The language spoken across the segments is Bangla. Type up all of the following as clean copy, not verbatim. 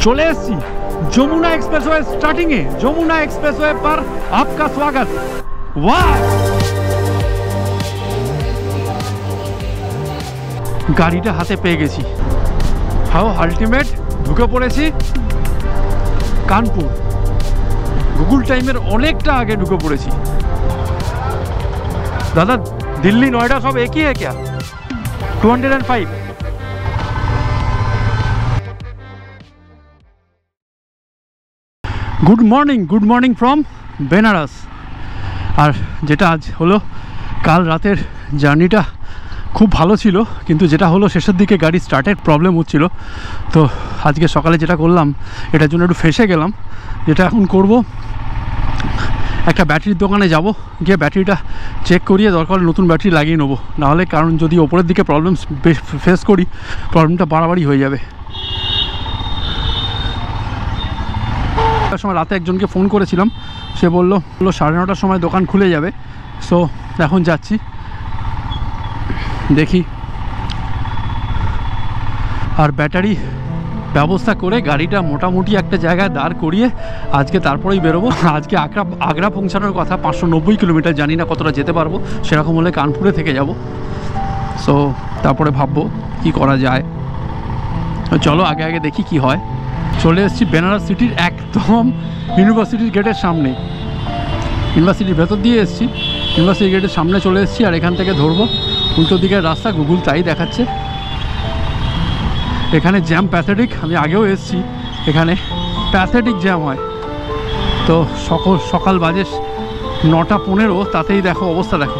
चले एसছি যমুনা एक्सप्रेसवे स्टार्टिंग है। যমুনা एक्सप्रेसवे पर आपका स्वागत। वाह, গাড়িটা হাতে পেয়ে গেছি। হাও আলটিমেট ঢুকে পড়েছি কানপুর। গুগল টাইমের অনেকটা আগে ঢুকে পড়েছি। दादा दिल्ली नोएडा सब एक ही है क्या? 205। Good morning from Benares. और जेटा आज हलो काल रातेर जार्नीटा खूब भालो छिलो, किन्तु जेटा हलो शेषेर दिके गाड़ी स्टार्टेर प्रॉब्लेम होच्छिलो। तो आज के सकाले जेटा करलाम एटार जोन्नो एकटु फेसे गेलाम। जेटा एखन करबो একটা ব্যাটারির দোকানে যাব, গিয়ে ব্যাটারিটা চেক করিয়ে দরকার নতুন ব্যাটারি লাগিয়ে নেবো। নাহলে কারণ যদি ওপরের দিকে প্রবলেম ফেস করি প্রবলেমটা বাড়াবাড়ি হয়ে যাবে। সময় রাতে একজনকে ফোন করেছিলাম, সে বললো 9:30টার সময় দোকান খুলে যাবে। সো এখন যাচ্ছি, দেখি। আর ব্যাটারি ব্যবস্থা করে গাড়িটা মোটামুটি একটা জায়গায় দাঁড় করিয়ে আজকে তারপরেই বেরোবো। আজকে আগ্রা পৌঁছানোর কথা 590 কিলোমিটার, জানি না কতটা যেতে পারবো। সেরকম হলে কানপুরে থেকে যাব। সো তারপরে ভাববো কি করা যায়। চলো আগে আগে দেখি কি হয়। চলে এসেছি বেনারস সিটির একদম ইউনিভার্সিটির গেটের সামনে। ইউনিভার্সিটির ভেতর দিয়ে এসেছি, ইউনিভার্সিটি গেটের সামনে চলে এসেছি। আর এখান থেকে ধরবো উল্টো দিকের রাস্তা, গুগল তাই দেখাচ্ছে। এখানে জ্যাম প্যাথেটিক, আমি আগেও এসেছি, এখানে প্যাথেটিক জ্যাম হয়। তো সকাল বাজে 9:15, তাতেই দেখো অবস্থা দেখো।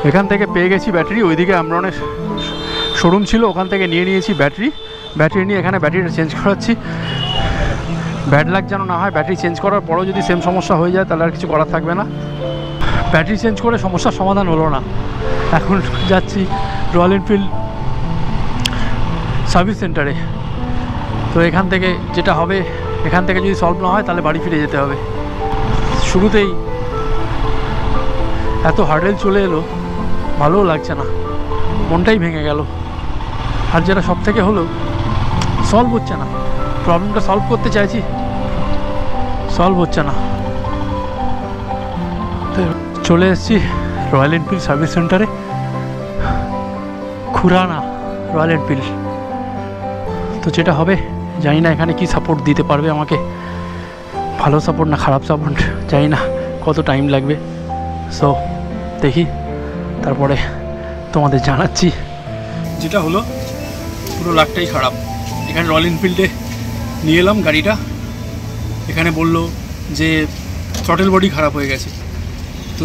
এখান থেকে পেয়ে গেছি ব্যাটারি। ওইদিকে আমরনের শোরুম ছিল, ওখান থেকে নিয়েছি ব্যাটারি নিয়ে এখানে ব্যাটারিটা চেঞ্জ করাচ্ছি। ব্যাড লাক যেন না হয়, ব্যাটারি চেঞ্জ করার পরেও যদি সেম সমস্যা হয়ে যায় তাহলে আর কিছু করার থাকবে না। ব্যাটারি চেঞ্জ করে সমস্যার সমাধান হলো না। এখন যাচ্ছি রয়্যাল এনফিল্ড সার্ভিস সেন্টারে। তো এখান থেকে যেটা হবে, এখান থেকে যদি সলভ না হয় তাহলে বাড়ি ফিরে যেতে হবে। শুরুতেই এত হার্ডেল চলে এলো, ভালোও লাগছে না, মনটাই ভেঙে গেল। আর যেটা সব থেকে হলো সলভ হচ্ছে না, প্রবলেমটা সলভ করতে চাইছি, সলভ হচ্ছে না। তো চলে এসেছি রয়্যাল এনফিল্ড সার্ভিস সেন্টারে, খুরানা রয়্যাল এনফিল্ড। তো যেটা হবে জানি না এখানে কি সাপোর্ট দিতে পারবে আমাকে, ভালো সাপোর্ট না খারাপ সাপোর্ট জানি না, কত টাইম লাগবে। সো দেখি, তারপরে তোমাদের জানাচ্ছি। যেটা হলো পুরো লাকটাই খারাপ। এখানে রয়্যাল এনফিল্ডে নিয়ে এলাম গাড়িটা, এখানে বললো যে থ্রটেল বডি খারাপ হয়ে গেছে। তো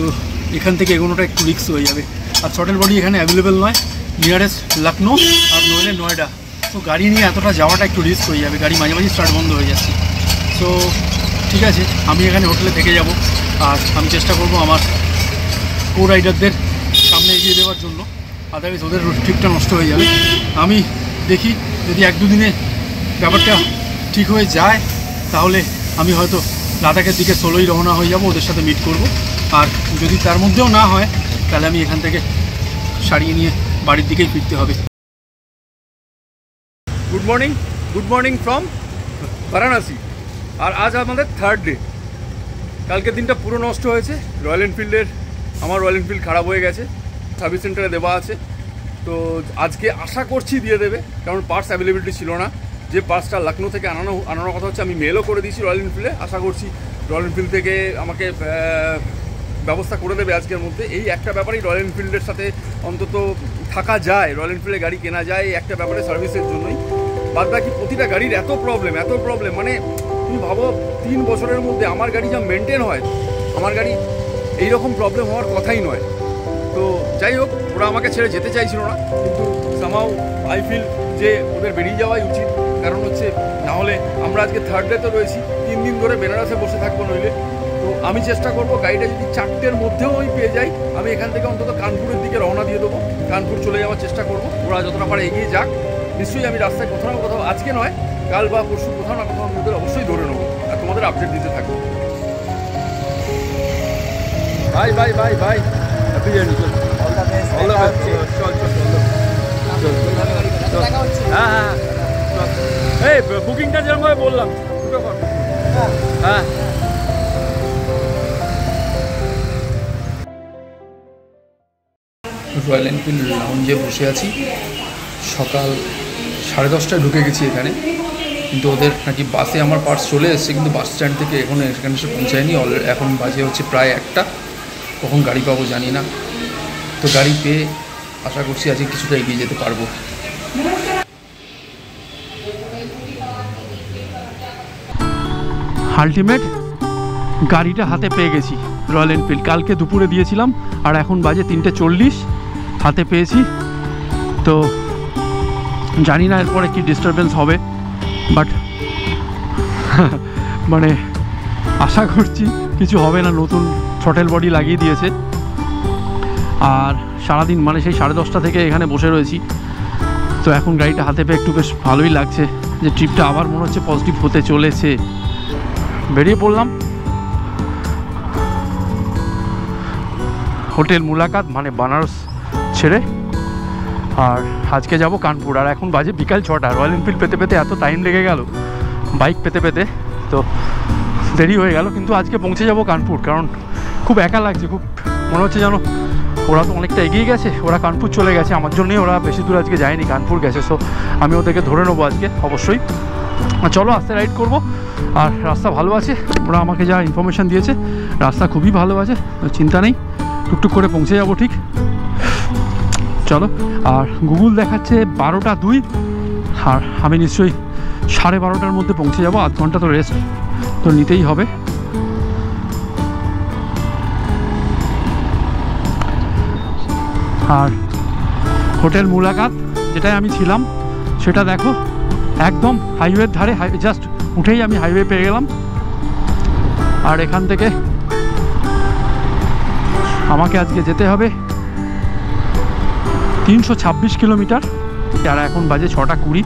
এখান থেকে এগোনোটা একটু রিস্ক হয়ে যাবে। আর থ্রটেল বডি এখানে অ্যাভেলেবেল নয়, নিয়ারেস্ট লখনৌ আর নইলে নয়ডা। তো গাড়ি নিয়ে এতটা যাওয়াটা একটু রিস্ক হয়ে যাবে, গাড়ি মাঝে মাঝে স্টার্ট বন্ধ হয়ে যাচ্ছে। তো ঠিক আছে, আমি এখানে হোটেলে থেকে যাব। আর আমি চেষ্টা করব আমার কো রাইডারদের সামনে এগিয়ে দেওয়ার জন্য, আদারওয়াইজ ওদের ট্রিপটা নষ্ট হয়ে যাবে। আমি দেখি যদি 1-2 দিনে ব্যাপারটা ঠিক হয়ে যায় তাহলে আমি হয়তো লাদাখের দিকে সোলোই রওনা হয়ে যাব, ওদের সাথে মিট করব। আর যদি তার মধ্যেও না হয় তাহলে আমি এখান থেকে সারিয়ে নিয়ে বাড়ির দিকেই ফিরতে হবে। Good morning from Varanasi. আর আজ আমাদের 3rd ডে। কালকের দিনটা পুরো নষ্ট হয়েছে। রয়্যাল এনফিল্ডের, আমার রয়্যাল এনফিল্ড খারাপ হয়ে গেছে, সার্ভিস সেন্টারে দেওয়া আছে। তো আজকে আশা করছি দিয়ে দেবে, কারণ পার্টস অ্যাভেলেবিলিটি ছিল না। যে পার্টসটা লখনৌ থেকে আনানোর কথা হচ্ছে, আমি মেলও করে দিয়েছি রয়্যাল এনফিল্ডে। আশা করছি রয়্যাল এনফিল্ড থেকে আমাকে ব্যবস্থা করে দেবে আজকের মধ্যে। এই একটা ব্যাপারেই রয়্যাল এনফিল্ডের সাথে অন্তত থাকা যায়, রয়্যাল এনফিল্ডের গাড়ি কেনা যায় এই একটা ব্যাপারে, সার্ভিসের জন্যই। বাদ বাকি প্রতিটা গাড়ির এত প্রবলেম। মানে তুমি ভাবো 3 বছরের মধ্যে আমার গাড়ি যা মেনটেন হয়, আমার গাড়ি এইরকম প্রবলেম হওয়ার কথাই নয়। তো যাই হোক, ওরা আমাকে ছেড়ে যেতে চাইছিল না, কিন্তু সামহাউ আই ফিল যে ওদের বেরিয়ে যাওয়াই উচিত। কারণ হচ্ছে নাহলে আমরা আজকে 3rd ডে তো রয়েছি, 3 দিন ধরে বেনারসে বসে থাকবো নইলে। তো আমি চেষ্টা করবো গাড়িটা যদি 4টের মধ্যেও আমি পেয়ে যাই, আমি এখান থেকে অন্তত কানপুরের দিকে রওনা দিয়ে দেবো। কানপুর চলে যাওয়ার চেষ্টা করবো, ওরা যতটা পারে এগিয়ে যাক। নিশ্চয়ই আমি রাস্তায় কোথাও না কোথাও, আজকে নয় কাল বা পরশু কোথাও না কোথাও ওদের অবশ্যই ধরে নেবো আর তোমাদের আপডেট দিতে থাকবো। Bye happy journey. চল হ্যাঁ। এই বুকিংটা যেরকম ভাবে বললাম দুটো কর। হ্যাঁ রয়্যাল এনফিল্ড লাউঞ্জে বসে আছি। সকাল 10:30টায় ঢুকে গেছি এখানে, কিন্তু ওদের নাকি বাসে আমার পার্স চলে এসেছে, কিন্তু বাস স্ট্যান্ড থেকে এখানে এসে পৌঁছায়নি। এখন বাজে হচ্ছে প্রায় 1টা। কখন গাড়ি পাবো জানি না, তো গাড়ি পেয়ে আশা করছি আজকে কিছুটা এগিয়ে যেতে পারবো। আলটিমেট গাড়িটা হাতে পেয়ে গেছি, রয়্যাল এনফিল্ড। কালকে দুপুরে দিয়েছিলাম আর এখন বাজে 3:40, হাতে পেয়েছি। তো জানি না এরপরে কি ডিস্টারবেন্স হবে, বাট মানে আশা করছি কিছু হবে না। নতুন থ্রটেল বডি লাগিয়ে দিয়েছে। আর সারাদিন মানে সেই 10:30 থেকে এখানে বসে রয়েছি। তো এখন গাড়িটা হাতে পেয়ে একটু বেশ ভালোই লাগছে যে ট্রিপটা আবার মনে হচ্ছে পজিটিভ হতে চলেছে। বেরিয়ে পড়লাম হোটেল মুলাকাত মানে বানারস ছেড়ে, আর আজকে যাব কানপুর। আর এখন বাজে বিকাল 6টা। রয়্যাল এনফিল্ড পেতে পেতে এত টাইম লেগে গেল, বাইক পেতে পেতে তো দেরি হয়ে গেল। কিন্তু আজকে পৌঁছে যাব কানপুর, কারণ খুব একা লাগছে। খুব মনে হচ্ছে যেন ওরা তো অনেকটা এগিয়ে গেছে, ওরা কানপুর চলে গেছে, আমার জন্যই ওরা বেশি দূর আজকে যায়নি, কানপুর গেছে। সো আমি ওদেরকে ধরে নেবো আজকে অবশ্যই। চলো আস্তে রাইড করব। আর রাস্তা ভালো আছে, ওরা আমাকে যা ইনফরমেশান দিয়েছে রাস্তা খুবই ভালো আছে, চিন্তা নেই, টুকটুক করে পৌঁছে যাব ঠিক। চলো। আর গুগল দেখাচ্ছে 12টা 2, আর আমি নিশ্চয়ই 12:30টার মধ্যে পৌঁছে যাব। আধ ঘন্টা তো রেস্ট তো নিতেই হবে। আর হোটেল মুলাকাত যেটায় আমি ছিলাম সেটা দেখো একদম হাইওয়ের ধারে, জাস্ট উঠেই আমি হাইওয়ে পেয়ে গেলাম। আর এখান থেকে আমাকে আজকে যেতে হবে 326 কিলোমিটার। আর এখন বাজে 6:20।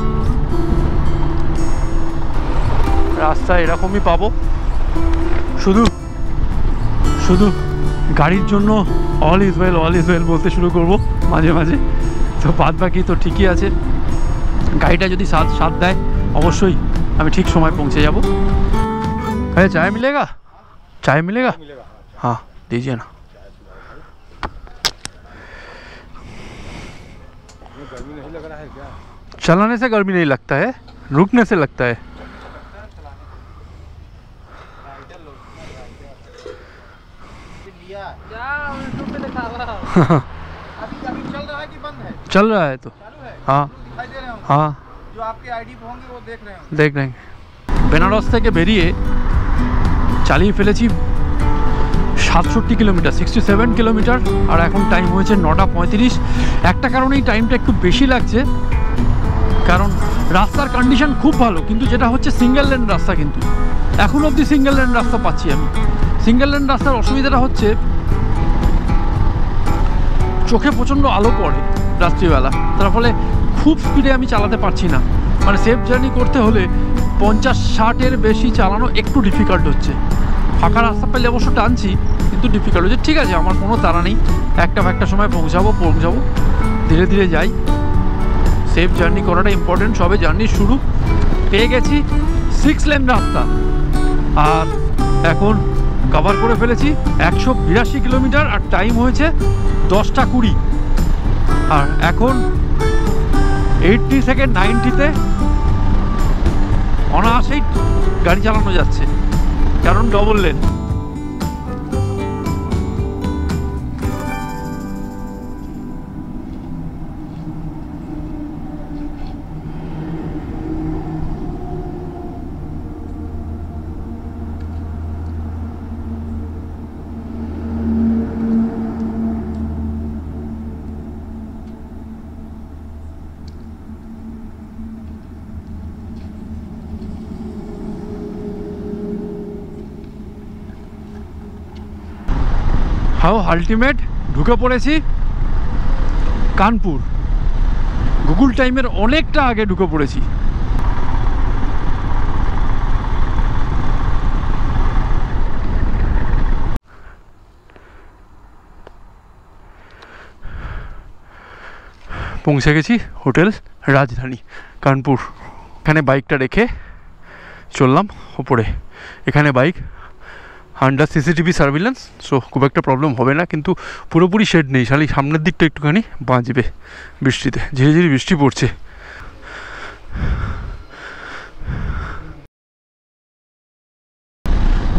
রাস্তা এরকমই পাবো, শুধু শুধু গাড়ির জন্য অল ইজ ওয়েল বলতে শুরু করব মাঝে মাঝে। তো বাদ বাকি তো ঠিকই আছে। গাড়িটা যদি সাথ দেয় অবশ্যই আমি ঠিক সময় পৌঁছে যাব। হ্যাঁ, চাय मिलेगा? चाय मिलेगा? हाँ दीजिए ना। गर्मी नहीं लग रहा है क्या? चलाने से गर्मी नहीं लगता है, रुकने से लगता है। अभी चल रहा है कि बंद है? चल रहा है तो चालू है? हाँ दिखाई दे रहे होंगे? हाँ जो आपके आईडी पे होंगे वो देख रहे होंगे। देख रहे हैं। বেনারস থেকে বেরিয়ে চালিয়ে ফেলেছি 67 কিলোমিটার, 67 কিলোমিটার। আর এখন টাইম হয়েছে 9:35। একটা কারণেই টাইমটা একটু বেশি লাগছে, কারণ রাস্তার কন্ডিশন খুব ভালো, কিন্তু যেটা হচ্ছে সিঙ্গেল লেন রাস্তা। কিন্তু এখন অবধি সিঙ্গেল লেন রাস্তা পাচ্ছি আমি। সিঙ্গেল লেন রাস্তার অসুবিধাটা হচ্ছে চোখে প্রচণ্ড আলো পড়ে রাত্রিবেলা, তার ফলে খুব স্পিডে আমি চালাতে পারছি না। মানে সেফ জার্নি করতে হলে 50-60-এর বেশি চালানো একটু ডিফিকাল্ট হচ্ছে। ফাঁকা রাস্তা পেলে অবশ্য টানছি, কিন্তু ডিফিকাল্ট হচ্ছে। ঠিক আছে, আমার কোনো তাড়া নেই, একটা সময় পৌঁছাবো, ধীরে ধীরে যাই। সেফ জার্নি করাটা ইম্পর্টেন্ট। সবে জার্নির শুরু, পেয়ে গেছি 6 লেন রাস্তা। আর এখন কভার করে ফেলেছি 182 কিলোমিটার। আর টাইম হয়েছে 10:20। আর এখন 80 থেকে 90-তে অনায়াসেই গাড়ি চালানো যাচ্ছে, কারণ ডবল লেন। হাও আলটিমেট ঢুকে পড়েছি কানপুর। গুগল টাইমের অনেকটা আগে ঢুকে পড়েছি। পৌঁছে গেছি হোটেল রাজধানী কানপুর। এখানে বাইকটা রেখে চললাম ওপরে। এখানে bike under CCTV surveillance, so খুব একটা প্রবলেম হবে না, কিন্তু পুরোপুরি শেড নেই, খালি সামনের দিকটা একটুখানি বাঁচবে বৃষ্টিতে, ঝিরি ঝিরি বৃষ্টি পড়ছে।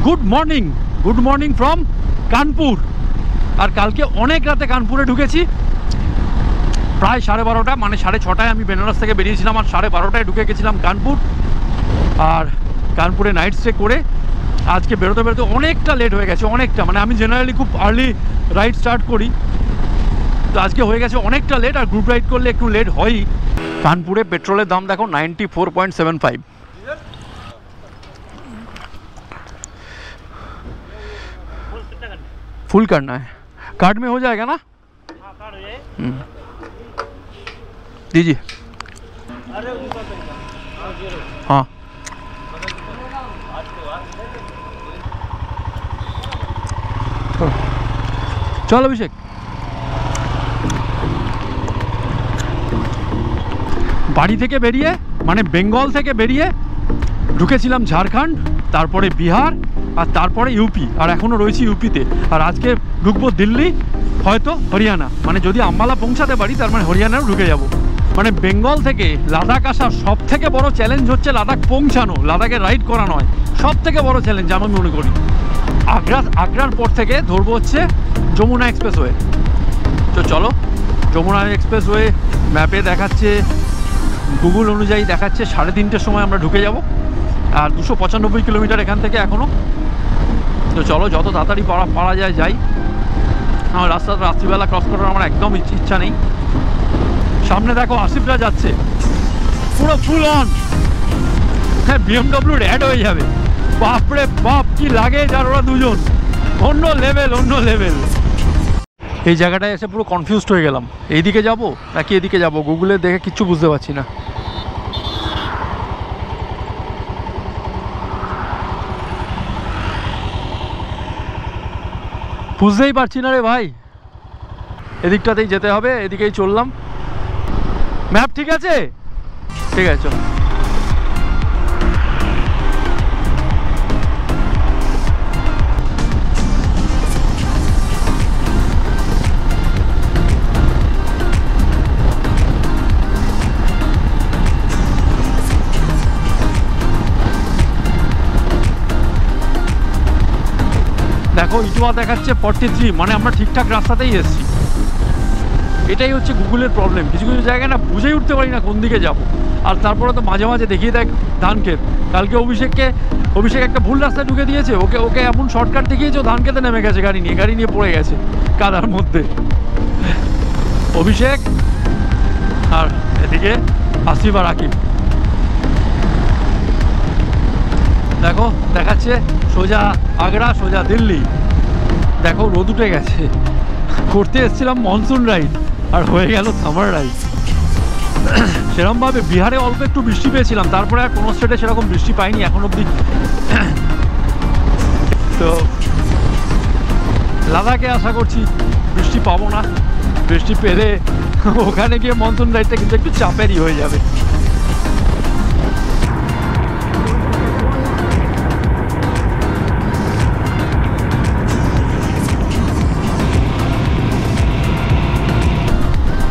Good morning from Kanpur. আর কালকে অনেক রাতে কানপুরে ঢুকেছি, প্রায় 12:30, মানে 6:30 আমি বেনারস থেকে বেরিয়েছিলাম আর 12:30 ঢুকে গেছিলাম কানপুর। আর কানপুরে নাইট স্টে করে আজকে বেরোতে অনেকটা লেট হয়ে গেছে, অনেকটা, মানে আমি জেনারেলি খুব আর্লি রাইড স্টার্ট করি, তো আজকে হয়ে গেছে অনেকটা লেট। আর গ্রুপ রাইড করলে একটু লেট হয়ই। कानपुर पेट्रोल दाम देखो 94.75। फुल करना है, कार्ड में हो जाएगा ना? दीजिए। हाँ चल अभिषेक। বাড়ি থেকে বেরিয়ে মানে বেঙ্গল থেকে বেরিয়ে ঢুকেছিলাম ঝাড়খণ্ড, তারপরে বিহার, আর তারপরে ইউপি, আর এখনও রয়েছি ইউপিতে। আর আজকে ঢুকবো দিল্লি, হয়তো হরিয়ানা, মানে যদি আম্বালা পৌঁছাতে পারি তার মানে হরিয়ানাও ঢুকে যাব। মানে বেঙ্গল থেকে লাদাখ আসার সব থেকে বড় চ্যালেঞ্জ হচ্ছে লাদাখ পৌঁছানো, লাদাখে রাইড করা নয়, সব থেকে বড় চ্যালেঞ্জ আমি মনে করি। আগ্রার পর থেকে ধরবো হচ্ছে যমুনা এক্সপ্রেসওয়ে। তো চলো, যমুনা এক্সপ্রেসওয়ে ম্যাপে দেখাচ্ছে, গুগল অনুযায়ী দেখাচ্ছে 3:30-র সময় আমরা ঢুকে যাব। আর 295 কিলোমিটার এখান থেকে এখনও। তো চলো, যত তাড়াতাড়ি পারা যায় যাই। আমার রাস্তাটা রাত্রিবেলা ক্রস করার আমার একদম ইচ্ছা নেই। সামনে দেখো আসিফরা যাচ্ছে, পুরো ফুল অন। হ্যাঁ, BMW অ্যাড হয়ে যাবে। বাপরে বাপ, কি লাগে যার ওরা দুজন, অন্য লেভেল। এই জায়গাটায় এসে পুরো কনফিউজড হয়ে গেলাম, এইদিকে যাব নাকি এদিকে যাব, গুগলে দেখে কিচ্ছু বুঝতে পারছি না। বুঝতেই পারছি না রে ভাই, এদিকটাতেই যেতে হবে, এদিকেই চললাম। ম্যাপ ঠিক আছে? ঠিক আছে, চলো। দেখো ইটুয়া দেখাচ্ছে 43, মানে আমরা ঠিকঠাক রাস্তাতেই এসেছি। এটাই হচ্ছে গুগলের প্রবলেম, কিছু কিছু জায়গায় না বুঝেই উঠতে পারি না কোন দিকে যাব। আর তারপরে তো মাঝে মাঝে দেখিয়ে দেয় ধান ক্ষেত। কালকে অভিষেক একটা ভুল রাস্তায় ঢুকে দিয়েছে, ওকে এমন শর্টকাট দেখিয়েছে, ও ধান খেতে নেমে গেছে গাড়ি নিয়ে পড়ে গেছে কাদার মধ্যে। অভিষেক আর এদিকে আসিফ আর আকিব। দেখো দেখাচ্ছে সোজা আগ্রা, সোজা দিল্লি। দেখো রোদ উঠে গেছে। করতে এসেছিলাম মনসুন রাইড, আর হয়ে গেল সামার রাইড। সেরকমভাবে বিহারে অল্প একটু বৃষ্টি পেয়েছিলাম, তারপরে আর কোনো স্টেটে সেরকম বৃষ্টি পাইনি এখন অবধি। তো লাদাখে আশা করছি বৃষ্টি পাবো না, বৃষ্টি পেলে ওখানে গিয়ে মনসুন রাইডটা কিন্তু একটু চাপেরই হয়ে যাবে।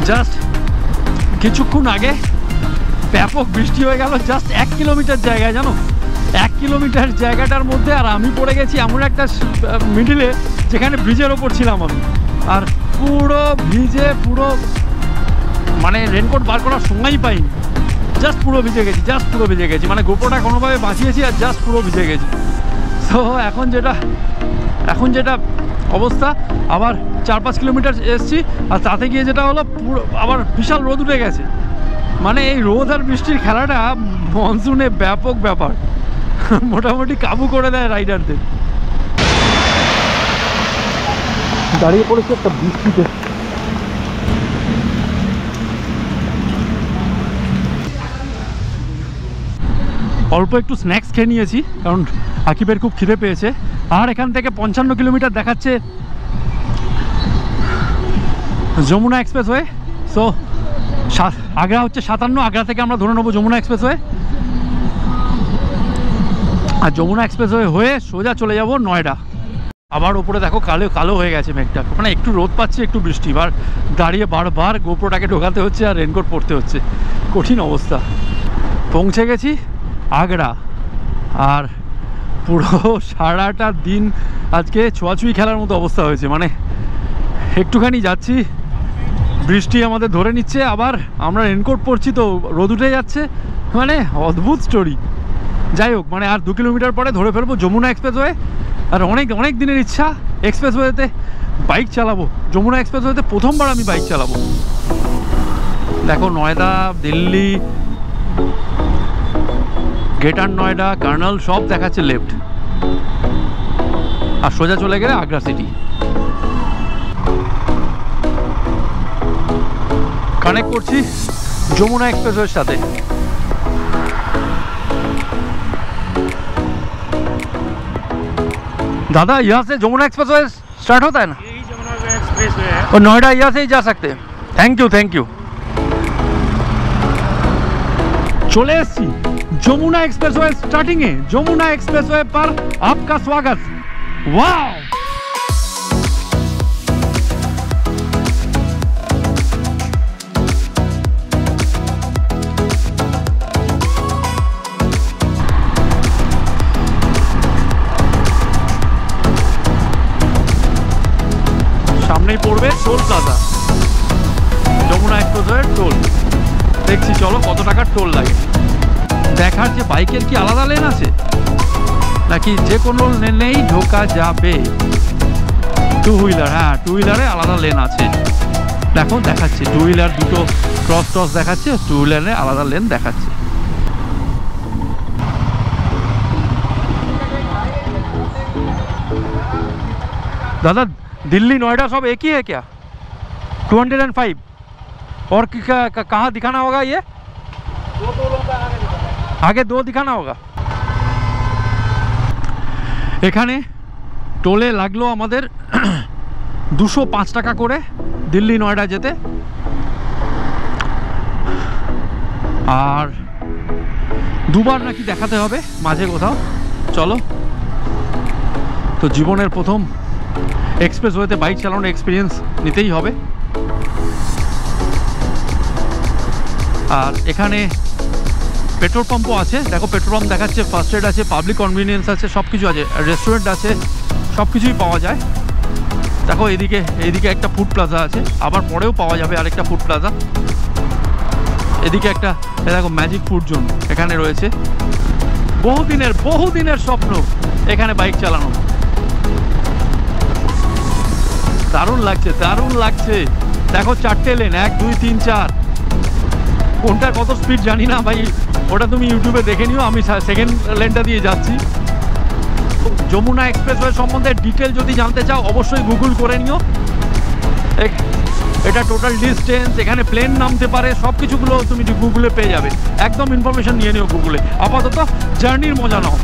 জাস্ট কিছুক্ষণ আগে ব্যাপক বৃষ্টি হয়ে গেল, জাস্ট 1 কিলোমিটার জায়গায়, জানো, 1 কিলোমিটার জায়গাটার মধ্যে। আর আমি পড়ে গেছি এমন একটা মিডিলে যেখানে ব্রিজের ওপর ছিলাম আমি, আর পুরো ভিজে, পুরো মানে রেনকোট বার করার সময়ই পাইনি, জাস্ট পুরো ভিজে গেছি, মানে গোপোটা কোনোভাবে বাঁচিয়েছি আর জাস্ট পুরো ভিজে গেছি। তো এখন যেটা অবস্থা, আবার 4-5 কিলোমিটার এসছি, আর তাতে গিয়ে যেটা হলো পুরো আবার বিশাল রোদ উঠে গেছে। মানে এই রোদ আর বৃষ্টির খেলাটা মনসুনে ব্যাপক ব্যাপার, মোটামুটি কাবু করে দেয় রাইডারদের। দাঁড়িয়ে পড়েছে একটা বৃষ্টিতে। অল্প একটু স্ন্যাক্স খেয়ে নিয়েছি, কারণ আকিবের খুব খিদে পেয়েছে। আর এখান থেকে 55 কিলোমিটার দেখাচ্ছে যমুনা এক্সপ্রেসওয়ে। সো আগ্রা হচ্ছে 57, আগ্রা থেকে আমরা ধরে নেবো যমুনা এক্সপ্রেসওয়ে। আর যমুনা এক্সপ্রেসওয়ে হয়ে সোজা চলে যাব নয়ডা। আবার ওপরে দেখো কালো কালো হয়ে গেছে মেঘটা, মানে একটু রোদ পাচ্ছে একটু বৃষ্টি, এবার দাঁড়িয়ে বারবার গোপ্রোটাকে ঢোকাতে হচ্ছে আর রেনকোট পরতে হচ্ছে, কঠিন অবস্থা। পৌঁছে গেছি আগ্রা, আর পুরো সারাটা দিন আজকে ছোঁয়াছুঁই খেলার মতো অবস্থা হয়েছে, মানে একটুখানি যাচ্ছি বৃষ্টি আমাদের ধরে নিচ্ছে, আবার আমরা রেনকোট পরছি তো রোদ উঠে যাচ্ছে, মানে অদ্ভুত স্টোরি। যাই হোক, মানে আর 2 কিলোমিটার পরে ধরে ফেলবো যমুনা এক্সপ্রেসওয়ে, আর অনেক অনেক দিনের ইচ্ছা এক্সপ্রেসওয়েতে বাইক চালাবো। যমুনা এক্সপ্রেসওয়েতে প্রথমবার আমি বাইক চালাবো। দেখো নয়ডা, দিল্লি, গ্রেটার নয়ডা, কার্নাল সব দেখাচ্ছে লেফট, আর সোজা চলে গেলে আগ্রা সিটি। কানেক্ট করছি যমুনা एक्सप्रेसवे साथे। दादा यहाँ से यमुना एक्सप्रेसवे स्टार्ट होता है ना? यही यमुना एक्सप्रेसवे है और नोएडा यहाँ से ही जा सकते हैं। Thank you thank you. चले যমুনা एक्सप्रेसवे स्टार्टिंग है। যমুনা एक्सप्रेसवे पर आपका स्वागत। वाह, সামনেই পড়বে toll plaza, Yamuna expressway toll. দেখছি চলো কত টাকার টোল লাগে। দেখার যে বাইকের কি আলাদা লেন আছে নাকি যে কোনো লেনেই ঢোকা যাবে। টু হুইলার, হ্যাঁ টু হুইলারে আলাদা লেন আছে। দেখো দেখাচ্ছে টু হুইলার দুটো ক্রস ক্রস দেখাচ্ছে, টু হুইলারে আলাদা লেন দেখাচ্ছে। दादा दिल्ली नोएडा सब एक ही है क्या? 205 और कहाँ दिखाना होगा ये? आगे 2 दिखाना होगा। এখানে টোলে লাগলো আমাদের 205 টাকা করে দিল্লি নয়ডা যেতে, আর দুবার নাকি দেখাতে হবে মাঝে কোথাও। চলো, তো জীবনের প্রথম এক্সপ্রেসওয়েতে বাইক চালানোর এক্সপিরিয়েন্স নিতেই হবে। আর এখানে পেট্রোল পাম্পও আছে, দেখো পেট্রোল পাম্প দেখাচ্ছে, ফার্স্ট এড আছে, পাবলিক কনভিনিয়েন্স আছে, সব কিছু আছে, রেস্টুরেন্ট আছে, সব কিছুই পাওয়া যায়। দেখো এইদিকে একটা ফুড প্লাজা আছে, আবার পরেও পাওয়া যাবে আরেকটা ফুড প্লাজা। এদিকে একটা দেখো ম্যাজিক ফুড জোন এখানে রয়েছে। বহুদিনের স্বপ্ন এখানে বাইক চালানো। দারুণ লাগছে দারুণ লাগছে। দেখো 4টে লেন, 1 2 3 4, কোনটা কত স্পিড জানি না ভাই, ওটা তুমি ইউটিউবে দেখে নিও। আমি সেকেন্ড লেনটা দিয়ে যাচ্ছি। যমুনা এক্সপ্রেসওয়ে সম্বন্ধে ডিটেল যদি জানতে চাও অবশ্যই গুগল করে নিও। এটা টোটাল ডিস্টেন্স, এখানে প্লেন নামতে পারে, সব কিছুগুলো তুমি গুগলে পেয়ে যাবে। একদম ইনফরমেশন নিয়ে নিও গুগলে। আপাতত জার্নির মজা নাও।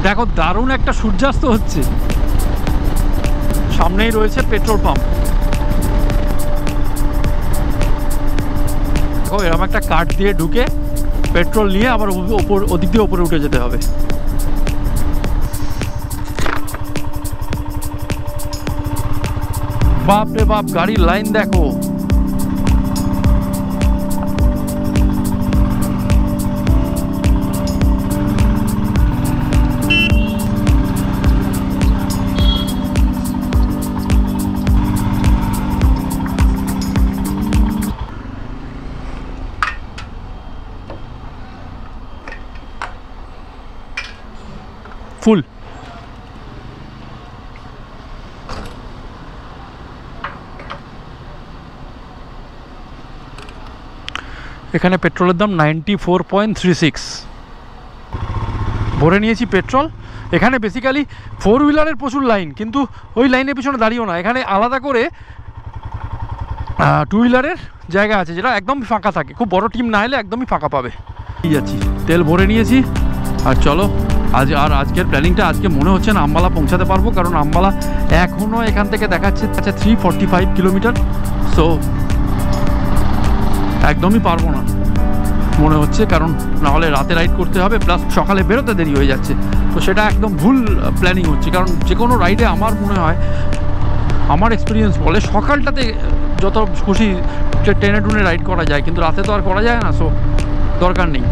দেখো দারুণ একটা সূর্যাস্ত হচ্ছে, সামনেই রয়েছে পেট্রোল পাম্প। দেখো এরকম একটা কার্ট দিয়ে ঢুকে পেট্রোল নিয়ে আবার ওদিক দিয়ে ওপরে উঠে যেতে হবে। বাপ রে বাপ, গাড়ির লাইন দেখো। ফুল এখানে পেট্রোলের দাম 94.36। ভরে নিয়েছি পেট্রোল, এখানে বেসিক্যালি 4 হুইলারের প্রচুর লাইন, কিন্তু ওই লাইনের পিছনে দাঁড়িয়েও না, এখানে আলাদা করে 2 হুইলারের জায়গা আছে যেটা একদম ফাঁকা থাকে, খুব বড় টিম না এলে একদমই ফাঁকা পাবে। যাচ্ছি, তেল ভরে নিয়েছি আর চলো আজকের প্ল্যানিংটা, আজকে মনে হচ্ছে না আম্বালা পৌঁছাতে পারবো, কারণ আম্বালা এখনও এখান থেকে দেখাচ্ছে 345 কিলোমিটার। সো একদমই পারবো না মনে হচ্ছে, কারণ নাহলে রাতে রাইড করতে হবে, প্লাস সকালে বেরোতে দেরি হয়ে যাচ্ছে। তো সেটা একদম ভুল প্ল্যানিং হচ্ছে, কারণ যে কোনো রাইডে আমার মনে হয়, আমার এক্সপিরিয়েন্স বলে সকালটাতে যত খুশি টেনে টুনে রাইড করা যায়, কিন্তু রাতে তো আর করা যায় না। সো দরকার নেই।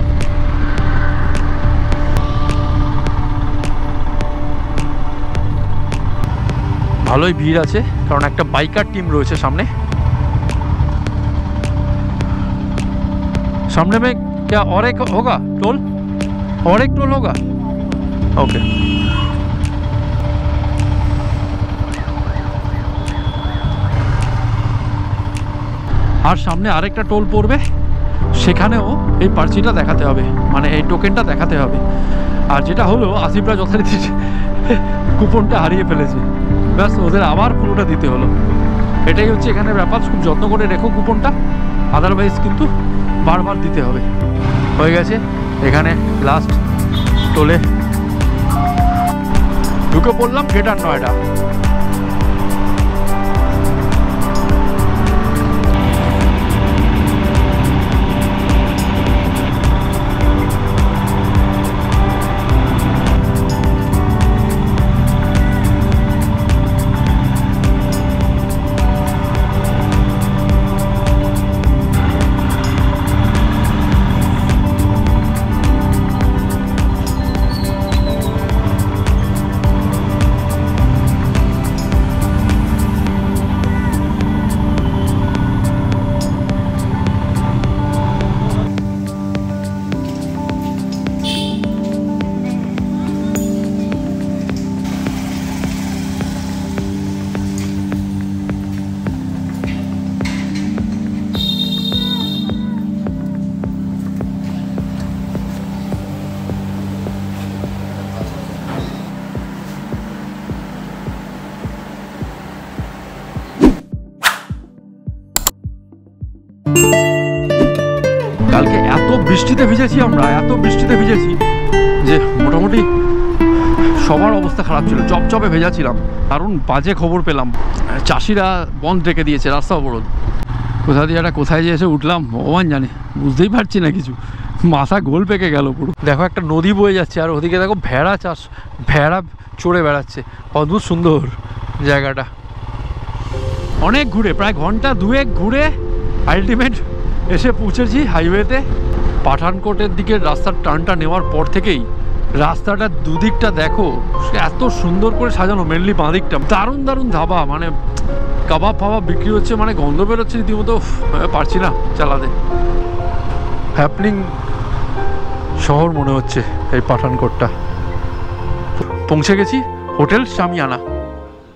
ভালোই ভিড় আছে, কারণ একটা বাইকার টিম রয়েছে सामने में। क्या और एक होगा टोल? और एक टोल होगा? ओके। আর সামনে আরেকটা টোল পড়বে, সেখানেও এই পার্চিটা দেখাতে হবে, মানে এই টোকেনটা দেখাতে হবে। আর যেটা হলো, আসিফরা যথারীতি কুপনটা হারিয়ে ফেলেছে, ব্যাস ওদের আবার পুরোটা দিতে হলো। এটাই হচ্ছে এখানে ব্যাপার, খুব যত্ন করে রেখো কুপনটা, আদারওয়াইজ কিন্তু বারবার দিতে হবে। হয়ে গেছে, এখানে লাস্ট টোলে ঢুকে পড়লাম, গ্রেটার নয়ডা। কালকে এত বৃষ্টিতে ভিজেছি আমরা, এত বৃষ্টিতে ভিজেছি যে মোটামুটি সবার অবস্থা খারাপ ছিল, চপচপে ভেজা ছিলাম। দারুণ বাজে খবর পেলাম, চাষিরা বন্ধ রেখে দিয়েছে, রাস্তা অবরোধ। কোথা দিয়ে একটা কোথায় যে এসে উঠলাম ভগবান জানে, বুঝতেই পারছি না কিছু, মাথা গোল পেকে গেল পুরো। দেখো একটা নদী বয়ে যাচ্ছে, আর ওদিকে দেখো ভেড়া চাষ, ভেড়া চড়ে বেড়াচ্ছে, অদ্ভুত সুন্দর জায়গাটা। অনেক ঘুরে, প্রায় ঘন্টা 2 ঘুরে আলটিমেট এসে পৌঁছেছি হাইওয়েতে। পাঠানকোটের দিকের রাস্তার টার্নটা নেওয়ার পর থেকেই রাস্তাটা দুদিকটা দেখো এত সুন্দর করে সাজানো, মেনলি বাঁ দিকটা দারুণ দারুণ ধাবা, মানে কাবাব ফাবাব বিক্রি হচ্ছে, মানে গন্ধ বেরোচ্ছে রীতিমতো, পারছি না চালাতে। হ্যাপনিং শহর মনে হচ্ছে এই পাঠানকোটটা। পৌঁছে গেছি হোটেল শামিয়ানা।